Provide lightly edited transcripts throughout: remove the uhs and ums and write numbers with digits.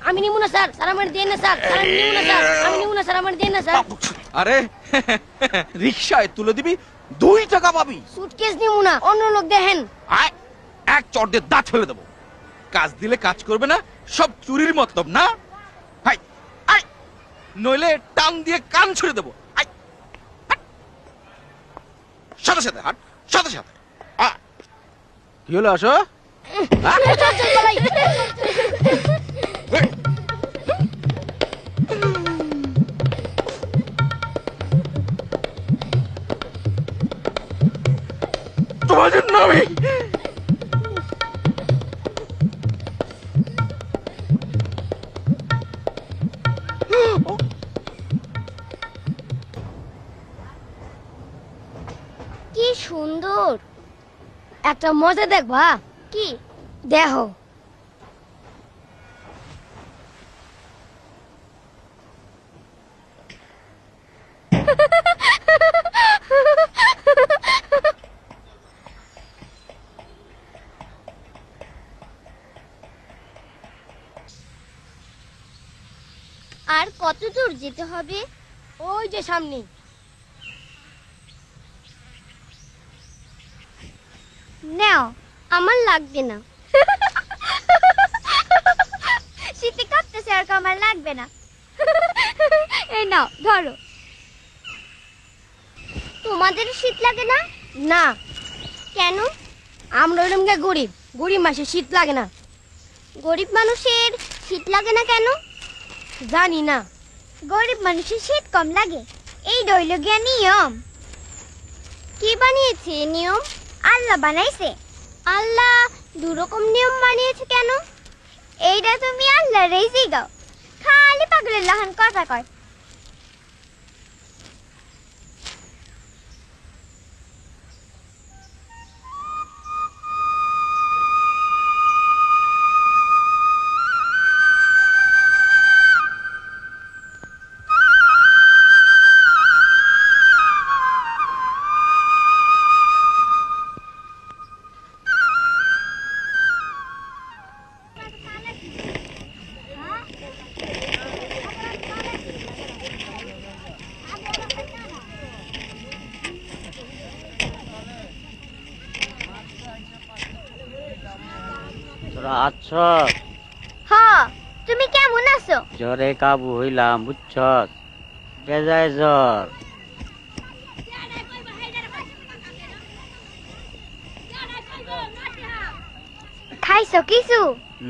আমি নিব না স্যার, স্যার আমার দেন না স্যার, স্যার আমি নিব না স্যার, আমি নিব না স্যার, আমার দেন না স্যার। আরে রিকশায় তুলে দিবি 2 টাকা পাবি। সুটকেস নিব না, অন্য লোক দেখেন। আয় এক চড় দিয়ে দাঁত ফেলে দেবো। কাজ দিলে কাজ করবে না, সব চুরির মতলব না। হাই আয়, নইলে টান দিয়ে কান ছুড়ে দেবো। আয় হাট। সাথে সাথে হাট, সাথে সাথে। কি হলো আসো? চল চল পালাই। তোমার জন্য আমি কি সুন্দর। একটা মজা দেখবা? কি? দেখো। আর কত দূর যেতে হবে? ওই যে সামনে। নাও, আমার লাগবে না। শীতে কাঁপতেছে, আর আমার লাগবে না। এই নাও ধরো। তোমাদের শীত লাগে না? না, কেন? আমরা ওরকম গরিব, গরিব মাসে শীত লাগে না। গরিব মানুষের শীত লাগে না কেন? জানি না। গরিব মানুষের শীত কম লাগে, এই রইল গিয়া নিয়ম। কি বানিয়েছে এই নিয়ম? আল্লাহ বানাইছে। আল্লাহ দুরকম নিয়ম বানিয়েছে কেন? এইটা তুমি আল্লাহ রেজি গাও, খালি পাগলের লাহান কথা কয়। আচ্ছা হ, তুমি কেমন আছো? জ্বরে কাবু হইলাম বুঝছস, বেজায় জ্বর। খাইছো কিছু?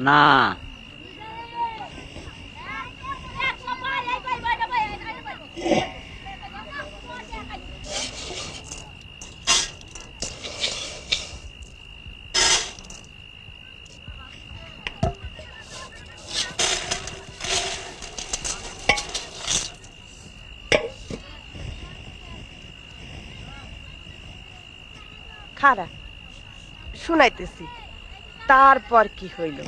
না খারা শুনাইতেছি, তারপর কি হইল?